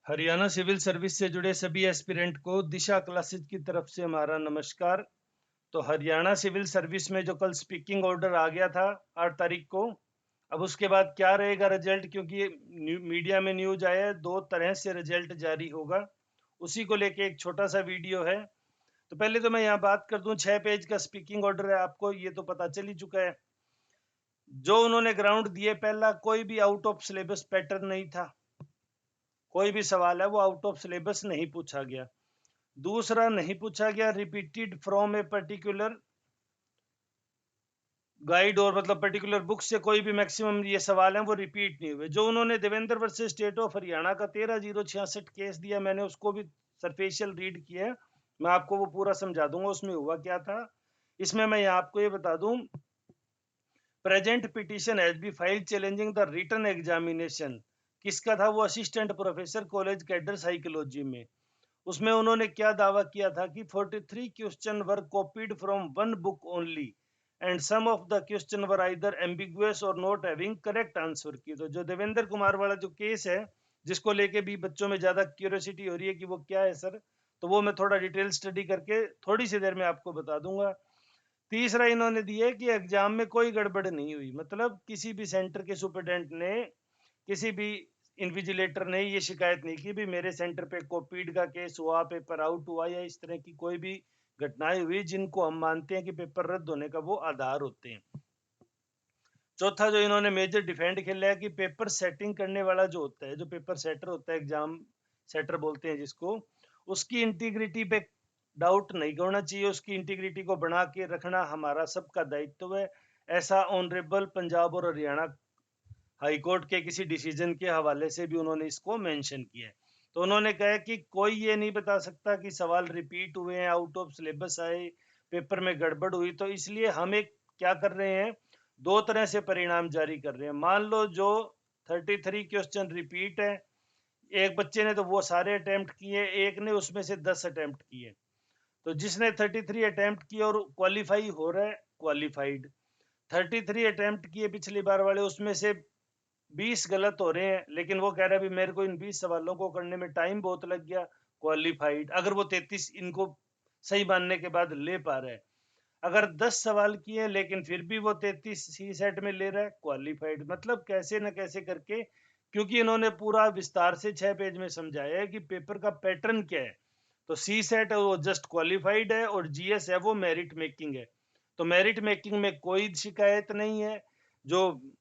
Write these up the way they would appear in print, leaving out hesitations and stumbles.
Haryana civil service से जुड़े सभी एस्पिरेंट को दिशा क्लासेज की तरफ से हमारा नमस्कार। तो हरियाणा सिविल सर्विस में जो कल स्पीकिंग ऑर्डर आ गया था 8 तारीख को, अब उसके बाद क्या रहेगा रिजल्ट, क्योंकि मीडिया में न्यूज आया है 2 तरह से रिजल्ट जारी होगा, उसी को लेके एक छोटा सा वीडियो है। तो पहले तो मैं यहाँ बात कर दूं, 6 पेज का स्पीकिंग ऑर्डर है, आपको ये तो पता चल ही चुका है। जो उन्होंने ग्राउंड दिए, पहला कोई भी आउट ऑफ सिलेबस पैटर्न नहीं था, कोई भी सवाल है वो आउट ऑफ सिलेबस नहीं पूछा गया। दूसरा, नहीं पूछा गया repeated from a particular guide, और मतलब पर्टिकुलर बुक से कोई भी मैक्सिमम ये सवाल हैं वो रिपीट नहीं हुए। जो उन्होंने Devendra versus state of Haryana का 13/066 केस दिया, मैंने उसको भी सरफेशियल रीड किया है, मैं आपको वो पूरा समझा दूंगा उसमें हुआ क्या था। इसमें मैं यहाँ आपको ये बता दूं, present petition has be file challenging the written examination, किसका था वो, assistant professor college cadre psychology में। उसमें उन्होंने क्या दावा किया था कि 43 question were copied from one book only and some of the question were either ambiguous और नॉट हैविंग करेक्ट आंसर की। तो जो देवेंद्र कुमार वाला जो केस है, जिसको लेके भी बच्चों में ज्यादा क्यूरियोसिटी हो रही है कि वो क्या है सर, तो वो मैं थोड़ा डिटेल स्टडी करके थोड़ी सी देर में आपको बता दूंगा। तीसरा, इन्होंने दिया कि एग्जाम में कोई गड़बड़ नहीं हुई, मतलब किसी भी सेंटर के सुपरडेंट ने, किसी भी इन्विजिलेटर ने ये शिकायत नहीं की भी मेरे सेंटर पे कोपीड का केस हुआ, पेपर आउट हुआ, या इस तरह की कोई भी घटनाएं हुई जिनको हम मानते हैं कि पेपर रद्द होने का वो आधार होते हैं। चौथा, जो इन्होंने मेजर डिफेंड खेला है कि पेपर सेटिंग करने वाला जो होता है, जो पेपर सेटर होता है, एग्जाम सेटर बोलते हैं जिसको, उसकी इंटीग्रिटी पे डाउट नहीं होना चाहिए, उसकी इंटीग्रिटी को बना के रखना हमारा सबका दायित्व है। ऐसा ऑनरेबल पंजाब और हरियाणा हाई कोर्ट के किसी डिसीजन के हवाले से भी उन्होंने इसको मेंशन किया है। तो उन्होंने कहा कि कोई ये नहीं बता सकता कि सवाल रिपीट हुए हैं, आउट ऑफ सिलेबस आए, पेपर में गड़बड़ हुई। तो इसलिए हम एक क्या कर रहे हैं, 2 तरह से परिणाम जारी कर रहे हैं। मान लो जो 33 क्वेश्चन रिपीट है, एक बच्चे ने तो वो सारे अटेम्प्ट किए, एक ने उसमें से 10 अटेम्प्ट किए, तो जिसने 33 अटेम्प्ट किए और क्वालिफाई हो रहा है, क्वालिफाइड। 33 अटेम्प्ट किए पिछली बार वाले, उसमें से 20 गलत हो रहे हैं, लेकिन वो कह रहा है भी मेरे को इन 20 सवालों को करने में टाइम बहुत लग गया, क्वालिफाइड। अगर वो 33 इनको सही मानने के बाद ले पा रहा है, अगर 10 सवाल किए लेकिन फिर भी वो 33 सी सेट में ले रहा है, क्वालिफाइड। मतलब कैसे न कैसे करके, क्योंकि इन्होंने पूरा विस्तार से 6 पेज में समझाया है कि पेपर का पैटर्न क्या है। तो सी सेट है वो जस्ट क्वालिफाइड है, और जीएस है वो मेरिट मेकिंग है। तो मेरिट मेकिंग में कोई शिकायत नहीं है। जो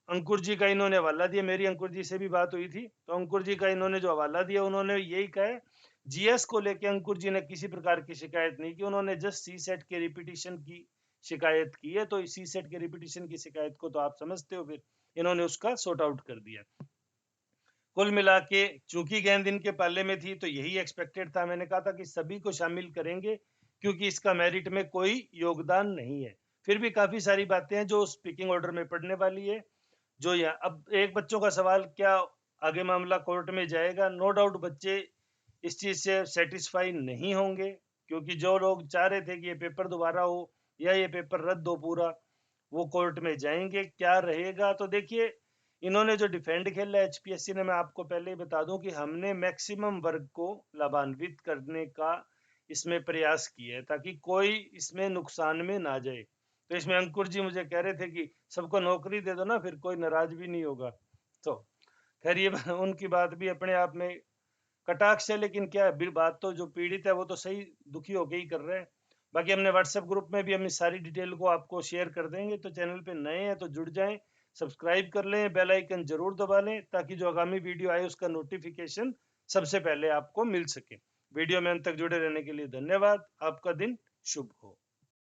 अंकुर जी का इन्होंने हवाला दिया, मेरी अंकुर जी से भी बात हुई थी, तो अंकुर जी का इन्होंने जो हवाला दिया, उन्होंने यही कहा है, जीएस को लेके अंकुर जी ने किसी प्रकार की शिकायत नहीं की, उन्होंने जस्ट सी सेट के रिपीटिशन की शिकायत की है। तो सी सेट के रिपीटिशन की शिकायत को तो आप समझते हो, फिर इन्होंने उसका सॉर्ट आउट कर दिया। कुल मिला के चूंकि गेंद इनके पाले में थी, तो यही एक्सपेक्टेड था। मैंने कहा था कि सभी को शामिल करेंगे, क्योंकि इसका मेरिट में कोई योगदान नहीं है। फिर भी काफी सारी बातें हैं जो स्पीकिंग ऑर्डर में पढ़ने वाली है। जो यहाँ अब एक बच्चों का सवाल, क्या आगे मामला कोर्ट में जाएगा, नो डाउट बच्चे इस चीज से सेटिस्फाई नहीं होंगे, क्योंकि जो लोग चाह रहे थे कि ये पेपर दोबारा हो या ये पेपर रद्द हो पूरा, वो कोर्ट में जाएंगे। क्या रहेगा, तो देखिए, इन्होंने जो डिफेंड खेला है एचपीएससी ने, मैं आपको पहले ही बता दूं कि हमने मैक्सिमम वर्ग को लाभान्वित करने का इसमें प्रयास किया है, ताकि कोई इसमें नुकसान में ना जाए। तो इसमें अंकुर जी मुझे कह रहे थे कि सबको नौकरी दे दो ना, फिर कोई नाराज भी नहीं होगा। तो खैर ये उनकी बात भी अपने आप में कटाक्ष है, लेकिन क्या है, बात तो जो पीड़ित है वो तो सही दुखी होके ही कर रहे हैं। बाकी हमने व्हाट्सएप ग्रुप में भी हम इस सारी डिटेल को आपको शेयर कर देंगे। तो चैनल पे नए हैं तो जुड़ जाएं, सब्सक्राइब कर लें, बेल आइकन जरूर दबा लें, ताकि जो आगामी वीडियो आए उसका नोटिफिकेशन सबसे पहले आपको मिल सके। वीडियो में अंत तक जुड़े रहने के लिए धन्यवाद। आपका दिन शुभ हो।